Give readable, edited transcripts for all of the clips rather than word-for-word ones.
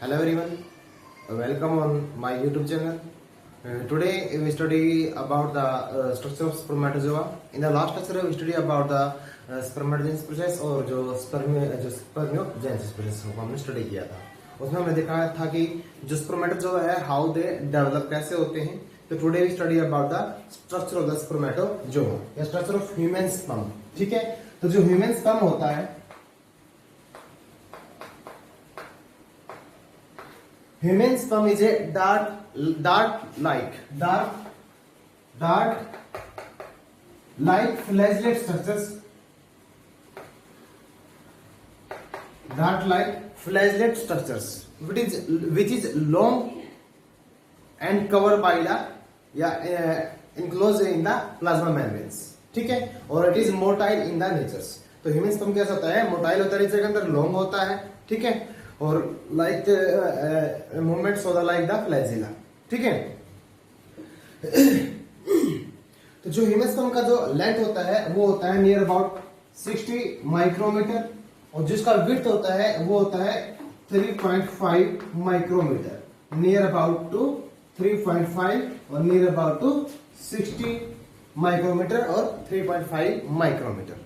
Hello everyone, welcome on my YouTube channel. Today we study about the structure of spermatozoa. In the last lecture we study about the spermatogenesis process और जो spermiogenesis process को हमने study किया था. उसमें हमने देखा था कि जो spermatozoa है how they develop कैसे होते हैं. तो today we study about the structure of the spermatozoa या structure of human sperm. ठीक है, तो जो human sperm होता है, human sperm is a dark like flagellate structures. Dark like flagellate structures, which is long and covered by the enclosed in the plasma membranes. ठीक है, और it is motile in the natures. तो human sperm कैसा होता है? Motile होता है, nature के अंदर लॉन्ग होता है. ठीक है, और लाइक मूवमेंट्स होता लाइक द फ्लैजिला. ठीक है, तो जो ह्यूमन स्पर्म का जो लेंथ होता है वो होता है नियर अबाउट 60 माइक्रोमीटर, और जिसका विड्थ होता है वो होता है 3.5 माइक्रोमीटर. नियर अबाउट टू 3.5 और नियर अबाउट टू 60 माइक्रोमीटर और 3.5 माइक्रोमीटर.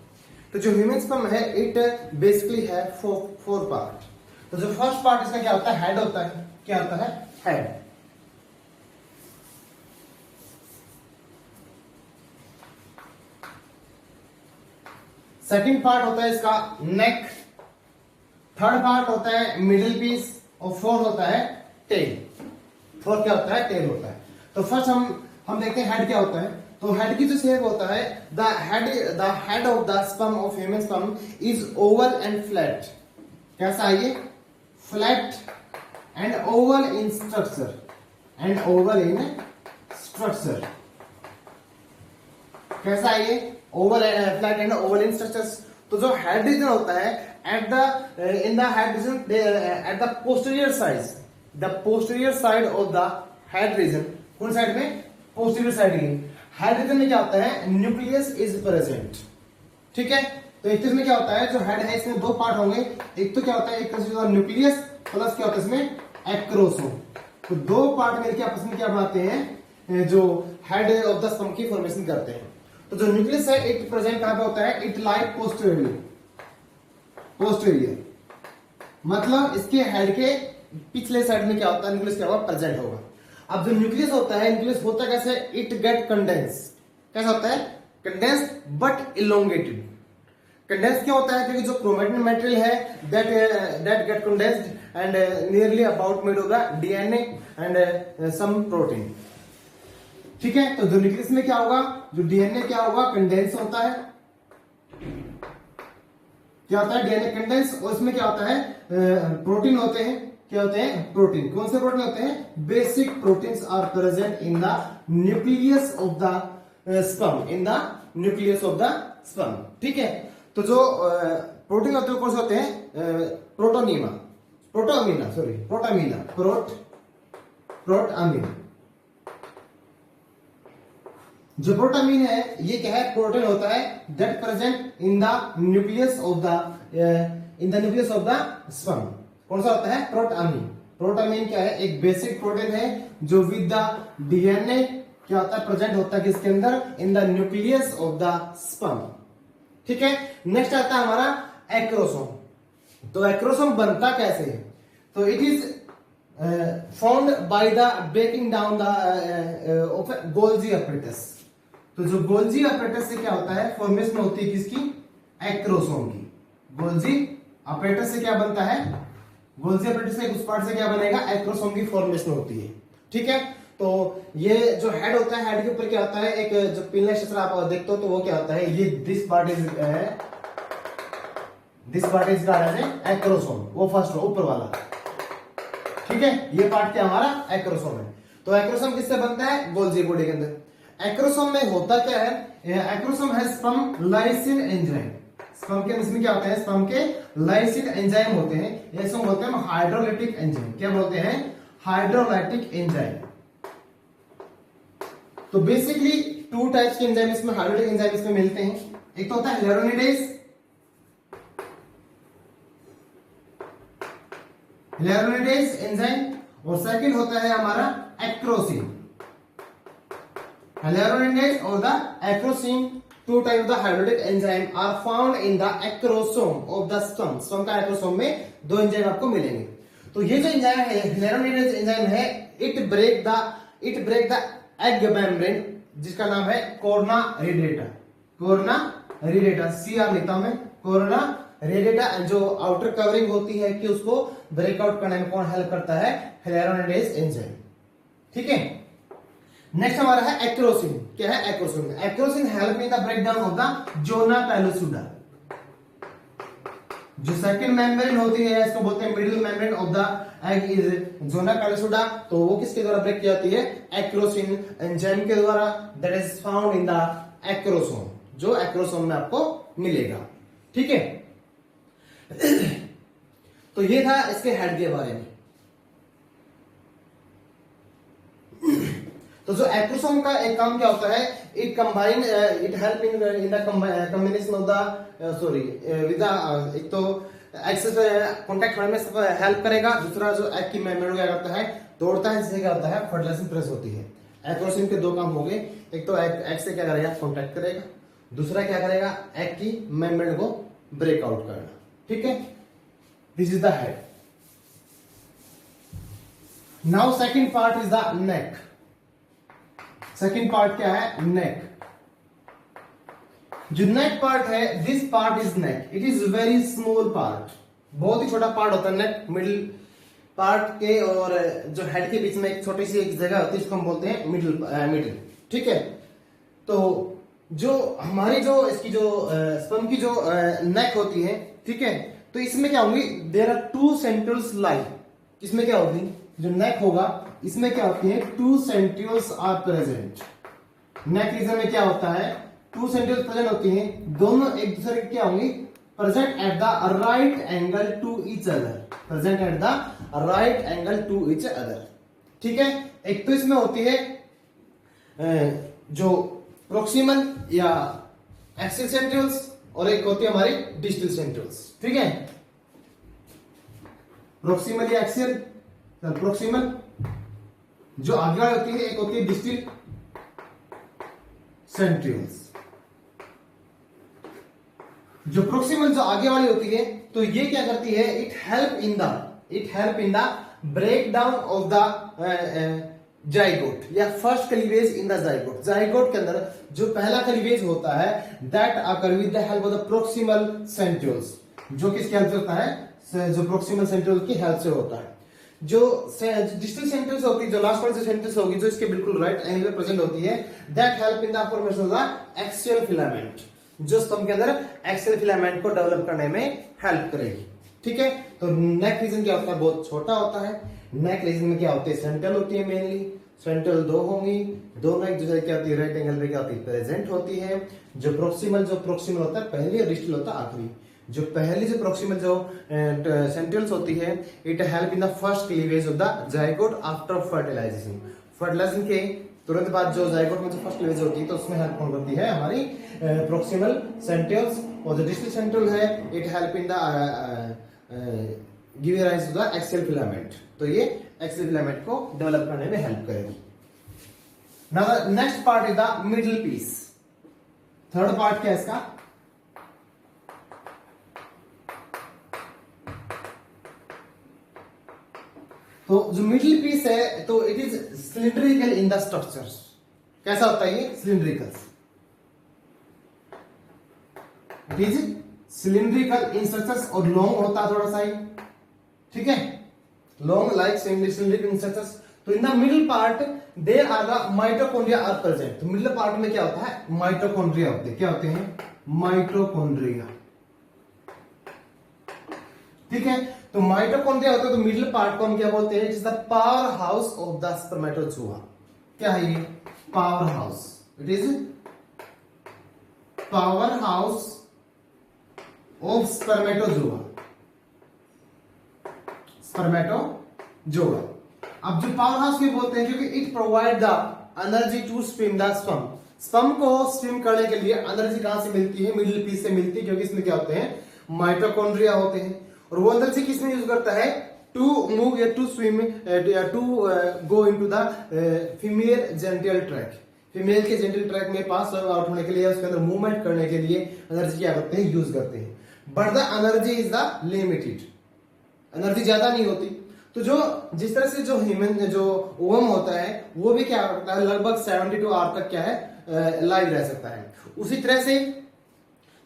तो जो ह्यूमन स्पर्म है इट बेसिकली है फोर पार्ट. तो जो फर्स्ट पार्ट इसका क्या होता है? हेड होता है. क्या होता है? हेड. सेकंड पार्ट होता है इसका नेक. थर्ड पार्ट होता है मिडिल पीस, और फोर्थ होता है टेल. फोर्थ क्या होता है? टेल होता है. तो फर्स्ट हम देखते हैं हेड क्या होता है. तो हेड की जो शेप होता है, the head of the sperm of human sperm is oval and flat. कैसा है ये? Flat and oval in structure. कैसा है ये? Oval flat and oval in structures. तो जो हेड रीजन होता है at the head region at the posterior side of the head region. कौन साइड में? पोस्टीरियर साइड की. हेड रीजन में क्या होता है? Nucleus is present. ठीक है, तो एक में क्या होता है? जो हेड है इसमें दो पार्ट होंगे. एक तो क्या होता है? एक न्यूक्लियस प्लस क्या होता है इसमें? एक्रोसोम. तो दो पार्ट मिलकर आपस में क्या बनाते हैं? जो हेड ऑफ द स्पर्म की फॉर्मेशन करते हैं. तो जो न्यूक्लियस है इट प्रेजेंट कहां पे होता है? It like posterior. मतलब इसके हेड के पिछले साइड में क्या होता है? न्यूक्लियस क्या होगा? प्रेजेंट होगा. अब जो न्यूक्लियस होता है, न्यूक्लियस होता कैसे? It get condense. कैसा होता है? Condense but elongated. कंडेंस क्या होता है? क्योंकि जो क्रोमेटिन मटेरियल है that get condensed and nearly about made होगा डीएनए एंड सम प्रोटीन. ठीक है, तो जो न्यूक्लियस में क्या होगा? जो डीएनए क्या होगा? कंडेंस होता है. क्या होता है? DNA condense. और इसमें क्या होता है? प्रोटीन होते हैं. क्या होते हैं? प्रोटीन. कौन से प्रोटीन होते हैं? Basic proteins are present in the nucleus of the sperm. ठीक है, तो जो प्रोटीन होते हैं कौन से होते हैं? प्रोटामीन. जो प्रोटामीन है ये क्या है? प्रोटीन होता है that present in the nucleus of the sperm. कौन सा होता है? प्रोटामीन. प्रोटामीन क्या है? एक बेसिक प्रोटीन है जो विद द डीएनए क्या होता है? प्रेजेंट होता है किसके अंदर? इन the nucleus of the sperm. ठीक है, नेक्स्ट आता है हमारा एक्रोसोम. तो एक्रोसोम बनता कैसे है? तो it is found by the breaking down of Golgi apparatus. तो जो गोल्जी अपरेटस से क्या होता है? फॉर्मेशन होती है किसकी? एक्रोसोम की. गोल्जी अपरेटस से क्या बनता है? गोल्जी अपरेटस के उस पार्ट से क्या बनेगा? एक्रोसोम की फॉर्मेशन होती है. ठीक है, तो ये जो हेड होता है, हेड के ऊपर क्या होता है? एक जो पिनला स्ट्रक्चर आप देखते हो तो वो क्या होता है? ये दिस पार्ट इज एक्रोसोम. वो फर्स्ट ऊपर वाला. ठीक है, ये पार्ट क्या हमारा? एक्रोसोम है. तो एक्रोसोम किससे बनता है? गोल्जी बॉडी के अंदर. एक्रोसोम में होता क्या है? एक्रोसोम है स्पर्म लाइसिन एंजाइम. स्पर्म के इसमें क्या होते हैं? स्पर्म के लाइसिन एंजाइम होते हैं. ऐसे बोलते हैं हाइड्रोलाइटिक एंजाइम. क्या बोलते हैं? Hydrolytic enzyme. तो बेसिकली टू टाइप्स के एंजाइम इसमें, हाइड्रोलाइटिक एंजाइम इसमें मिलते हैं. एक तो होता है ह्यालोरोनिडेज, ह्यालुरोनिडेज एंजाइम, और सेकंड होता है हमारा एक्रोसिन। ह्यालुरोनिडेज और the acrosin, two type of the hydrolytic enzyme are found in the acrosome of the sperm. Sperm का एक्रोसोम में दो एंजाइम आपको मिलेंगे। तो ये जो एंजाइम है, ह्यालुरोनिडेज एंजाइम है, it break the egg membrane, जिसका नाम है corona radiata. Corona radiata, CR लिखता हूं मैं, कोरोना रेडिएटा, जो आउटर कवरिंग होती है कि उसको ब्रेकआउट करने में कौन हेल्प करता है? Hyaluronidase enzyme. ठीक है, नेक्स्ट हमारा है एक्रोसिन। क्या है acrosin? Acrosin help in the breakdown of the zona pellucida. जो सेकंड मेम्ब्रेन होती है, इसको बोलते हैं middle membrane of the egg is zona pellucida. तो वो किसके द्वारा ब्रेक की जाती है? एक्रोसिन एंजाइम के द्वारा, that is found in the acrosome, जो एक्रोसोम में आपको मिलेगा। ठीक है, तो ये था इसके हेड के बारे में। तो जो एक्रोसोम का एक काम क्या होता है? It combine, it help in the combination of the sorry with the, एक तो एक्सेस कॉन्टैक्ट होने में हेल्प करेगा। दूसरा जो एग की मेम्ब्रेन क्या करता है? तोड़ता है, जिससे क्या होता है? फर्टिलाइजेशन प्रेस होती है। एक्रोसिन के दो काम हो गए, एक तो एग से क्या करेगा? कॉन्टैक्ट करेगा, दूसरा क्या करेगा? एग की मेम्ब्रेन को ब्रेकआउट करना। ठीक है, this is the head. Now second part is the neck. Second part क्या है? नेक। जो नेक पार्ट है, this part is neck, it is very small part, बहुत ही छोटा पार्ट होता है नेक। मिडिल पार्ट के और जो हेड के बीच में एक छोटी सी एक जगह होती है, इसको हम बोलते हैं मिडिल। ठीक है, तो जो हमारी जो इसकी जो स्पर्म की जो नेक होती है, ठीक है, तो इसमें क्या होंगी? देयर आर टू सेंट्रल्स लाई। इसमें क्या होगी? जो नेक होगा, इसमें क्या होती है? Two centrioles are present. Neck region में क्या होता है? टू सेंट्रियोल्स प्रेजेंट होती हैं, दोनों एक दूसरे के क्या होंगी? Present at the right angle to each other. Present at the right angle to each other. ठीक है, एक तो इसमें होती है जो प्रोक्सिमल या एक्सियल सेंट्रियोल्स, और एक होती है हमारी डिस्टल सेंट्रियोल्स। ठीक है, प्रोक्सिमल या एक्सियल, प्रोक्सिमल जो आगे वाली होती है, एक होती है डिस्टल सेंट्रियोल्स। जो प्रोक्सिमल जो आगे वाली होती है, तो ये क्या करती है? It help in the break down of the zygote या first cleavage in the zygote. Zygote के अंदर जो पहला क्लीवेज होता है, that occur with the help of the proximal centrioles. जो किसकी हेल्प से होता है? जो प्रोक्सिमल सेंट्रियोल की हेल्प से होता है। जो डिस्टल सेंट्रियोल्स होती है, जो लास्ट वाली सेंट्रियोल्स होगी, जो इसके बिल्कुल राइट एंगल में प्रेजेंट होती है, that help in the formation of the axial filament, जो स्तंभ के अंदर एक्सियल फिलामेंट को डेवलप करने में हेल्प करेगी। ठीक है, तो नेक रीजन क्या होता है? बहुत छोटा होता है। नेक रीजन में क्या होती है? सेंट्रल होती है मेनली, सेंट्रल दो होंगी, दोनों एक दूसरे क्या होती है? राइट एंगल पे क्या होती है? प्रेजेंट होती है। जो प्रोक्सिमल होता है पहली, और डिस्टल होता है आखिरी। जो पहली जो प्रोक्सिमल जो सेंट्रियोल्स होती है, it help in the first cleavage of the zygote after fertilization. Fertilization के तुरंत बाद जो जाइगोट में जो फर्स्ट क्लीवेज होती है, तो उसमें हेल्प कौन करती है? हमारी प्रोक्सिमल सेंट्रियोल्स। और जो डिस्टल सेंट्रियोल है, it help in the give rise to the axial filament. तो ये एक्सियल फिलामेंट को डेवलप करने में हेल्प करेगी। Now the next part is the middle piece. Third part क्या है इसका? तो जो मिडिल पीस है, तो it is cylindrical in the structures. कैसा होता है ये? Cylindrical. It is cylindrical in structures, और लॉन्ग होता है थोड़ा सा ही। ठीक है, long like cylindrical in structures. तो in the middle part there are the mitochondria are present. तो मिडिल पार्ट में क्या होता है? माइटोकॉन्ड्रिया होते हैं। क्या होते हैं? माइटोकॉन्ड्रिया। ठीक है, तो माइटोकॉन्ड्रिया होता है, तो मिडिल पार्ट को हम क्या बोलते हैं? It is the power house of the spermatozoa. क्या है ये? Power house. It is power house of spermatozoa. Spermatozoa. अब जो पावर हाउस क्यों बोलते हैं? क्योंकि it provide the energy to swim the sperm. Sperm को स्विम करने के लिए एनर्जी कहां से मिलती है? मिडिल पीस से मिलती है, क्योंकि इसमें क्या होते हैं? माइटोकॉन्ड्रिया होते हैं। और वो एनर्जी किसमें यूज करता है? टू मूव या to swim to go into the female genital tract, female के जेनिटल ट्रैक में पास आउट होने के लिए, उसके अंदर मूवमेंट करने के लिए एनर्जी क्या करते हैं, यूज करते हैं। But the energy is the limited, energy ज्यादा नहीं होती। तो जो जिस तरह से जो ह्यूमन जो ओवम होता है वो भी क्या करता है, लगभग 72 आवर तक क्या है लाइव रह सकता है। उसी तरह से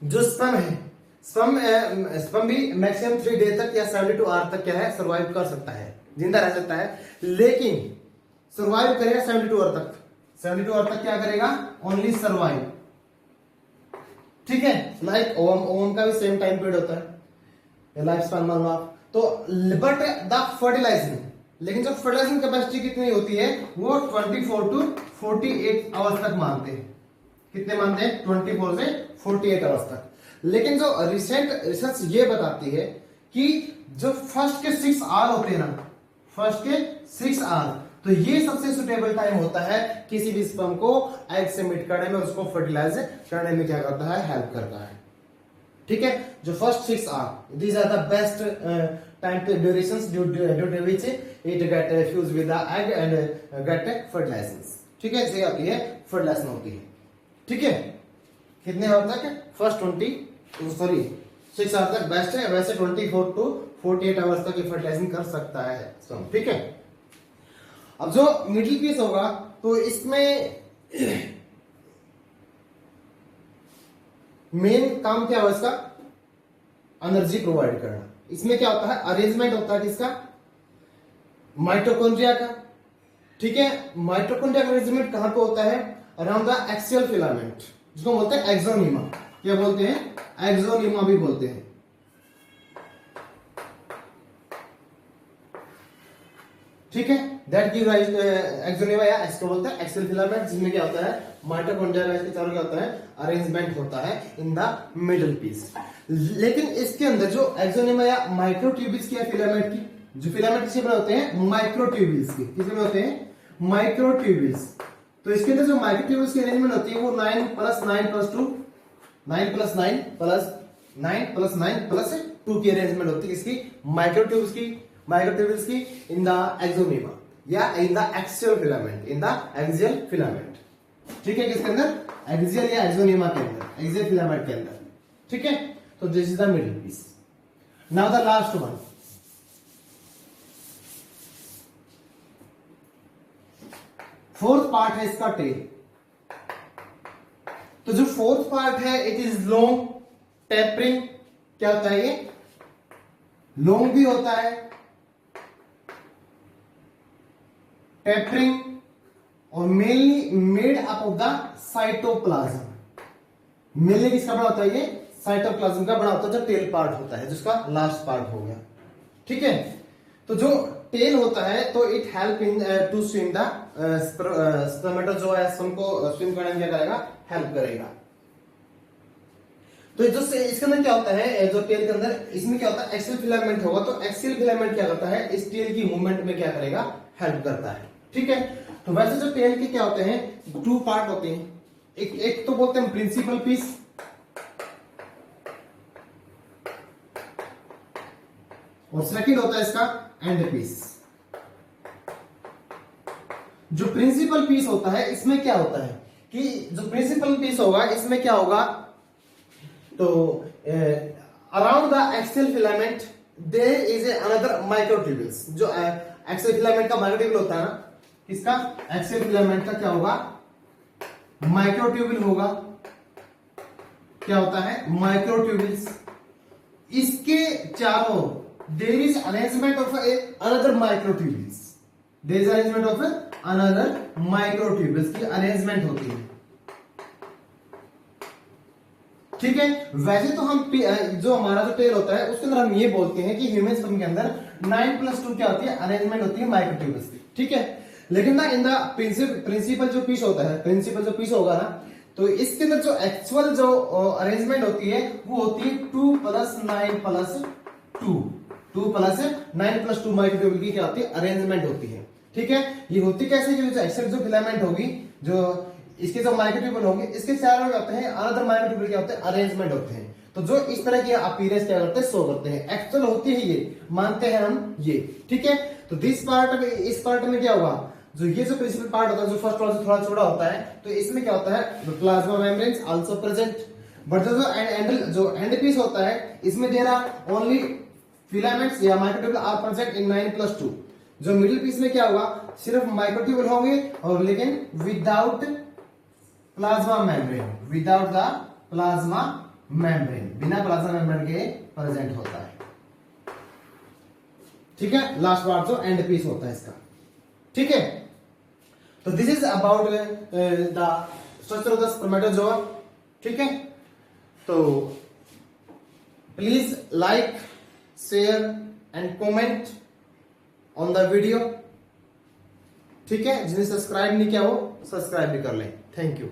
जो स्पर्म है, स्पर्म भी मैक्सिमम 3 डे तक या 72 आवर तक क्या है सर्वाइव कर सकता है, जिंदा रह सकता है। लेकिन सर्वाइव करेगा 72 आवर तक, 72 आवर तक क्या करेगा, ओनली सर्वाइव। ठीक है, लाइक ओवम का भी सेम टाइम पीरियड होता है, लाइफ स्पैन मान लो आप। तो बट द फर्टिलाइजिंग, लेकिन जो फर्टिलाइजिंग कैपेसिटी कितनी होती है वो 24 टू 48 आवर्स तक मानते हैं। कितने मानते हैं, 24 से 48 आवर्स तक। लेकिन जो रिसेंट रिसर्च ये बताती है कि जो फर्स्ट के 6 आवर होते हैं ना, फर्स्ट के 6 आवर, तो ये सबसे सुटेबल टाइम होता है किसी भी स्पर्म को एग से मीट करने में, उसको फर्टिलाइज करने में क्या करता है, हेल्प करता है। ठीक है, जो first 6 hour, these are the best time durations due to which it get fuse with the egg and get fertilization. ठीक है, ये आती है फर्टिलाइजेशन होती है। ठीक है, कितने आवर तक, फर्स्ट 6 आवर तक बेस्ट है, वैसे 24 टू 48 आवर्स तक फर्टिलाइजिंग कर सकता है स्पर्म। ठीक है, अब जो मिडिल पीस होगा तो इसमें मेन काम क्या होगा इसका, एनर्जी प्रोवाइड करना। इसमें क्या होता है, अरेंजमेंट होता है किसका, माइटोकॉन्ड्रिया का। ठीक है, माइटोकॉन्ड्रिया का अरेंजमेंट कहां पे होता है, अराउंड द एक्सियल फिलामेंट, जिसको बोलते हैं एक्सोनीमा। क्या बोलते हैं, एक्सोनीमा भी बोलते हैं। ठीक है, दैट गिव राइज एक्सोनीमा या इसको बोलते हैं एक्सियल फिलामेंट, जिसमें क्या होता है, माइटोकॉन्ड्रिया का इसके चारों क्या होता है, अरेंजमेंट होता है इन द मिडिल पीस। लेकिन इसके अंदर जो एक्सोनीमा या माइक्रोट्यूब्यूल्स की फिलामेंट की, जो फिलामेंट किससे बने होते हैं, माइक्रोट्यूब्यूल्स की, किससे बने होते हैं, माइक्रोट्यूब्यूल्स। तो इसके अंदर जो माइक्रोट्यूब्यूल्स की अरेंजमेंट होती है वो 9 + 9 + 2, 9 + 9 + 9 + 9 + 2 की अरेंजमेंट होती है इसकी, माइक्रोट्यूब्यूल्स की इन द एक्सोनीमा या in the axial filament, in the axial filament. ठीक है, किसके अंदर, एक्सियल या एक्सोनीमा के अंदर, एक्सियल फिलामेंट के अंदर। ठीक है, तो this is the middle piece. Now the last one, fourth part है इसका टेल। तो जो फोर्थ पार्ट है इट इज लॉन्ग टेपरिंग। क्या होता है ये, लॉन्ग भी होता है, टेपरिंग, और mainly made up of the cytoplasm. Mainly किसका बना होता है ये, साइटोप्लाज्म का बना होता है, जो टेल पार्ट होता है, जिसका लास्ट पार्ट हो गया। ठीक है, तो जो टेल होता है तो it help in to swim the spermatozoa को स्विम करने में क्या करेगा, हेल्प करेगा। तो जो इसके अंदर क्या होता है, जो टेल के अंदर इसमें क्या होता है, एक्सियल फिलामेंट होगा, तो एक्सियल फिलामेंट क्या करता है, इस टेल की मूवमेंट में क्या करेगा, हेल्प करता है। ठीक है, तो वैसे जो टेल के क्या होते हैं, 2 पार्ट होते हैं। एक तो बोलते हैं प्रिंसिपल पीस, और सेकंड होता है इसका एंड पीस। जो प्रिंसिपल पीस होता है इसमें क्या होता है कि जो प्रिंसिपल पीस होगा इसमें क्या होगा, तो around the axial filament there is another microtubules. जो एक्सियल फिलामेंट का माइक्रोट्यूब्यूल होता है ना, इसका एक्सियल फिलामेंट का क्या होगा, माइक्रोट्यूब्यूल होगा। क्या होता है, माइक्रोट्यूब्यूल्स। इसके चारों there is arrangement of another microtubules, there is arrangement of another microtubules की अरेंजमेंट होती है। ठीक है, वैसे तो हम जो हमारा जो टेल होता है उसके अंदर हम ये बोलते हैं कि ह्यूमन स्पर्म के अंदर 9 + 2 क्या होती है, अरेंजमेंट होती है माइक्रोट्यूब्यूल्स की। ठीक है, लेकिन ना इन द प्रिंसिपल जो पीस होता है, प्रिंसिपल जो पीस होगा ना, तो इसके अंदर जो एक्चुअल जो अरेंजमेंट होती है वो होती है 2 + 9 + 2, 2 + 9 + 2 माइक्रोट्यूब्यूल की क्या होती है, अरेंजमेंट होती है। ठीक है, ये होती कैसे, जो एक्चुअल जो फिलामेंट होगी, जो इसके जो माइक्रोट्यूब्यूल होंगे, इसके चारों में होते हैं अनदर माइक्रोट्यूब्यूल क्या होते हैं, अरेंजमेंट होते हैं। तो जो इस तरह की अपीयरेंस क्या करते हैं, शो करते हैं। एक्चुअल होती है ये, मानते हैं हम ये, ठीक है। तो दिस पार्ट, इस पार्ट में क्या होगा, जो ये जो प्रिंसिपल पार्ट होता है, जो फर्स्ट वाला थोड़ा छोटा होता है, तो इसमें क्या होता है, plasma membrane also present. But जो एंड पीस होता है, इसमें देयर आर ओनली फिलामेंट्स या माइक्रोट्यूबुल आर प्रेजेंट इन 9+2। जो मिडिल पीस में क्या होगा, सिर्फ माइक्रोट्यूबुल होंगे, और लेकिन without plasma membrane, without the plasma membrane, बिना प्लाज्मा मेम्ब्रेन के प्रेजेंट होता है, ठीक है। लास्ट पार्ट जो एंड पीस होता है इसका, ठीक है। तो this is about the structure of the spermatozoa, ठीक है। तो please like, share and comment on the video, ठीक है। जिन्हें सब्सक्राइब नहीं किया वो सब्सक्राइब भी कर लें। Thank you.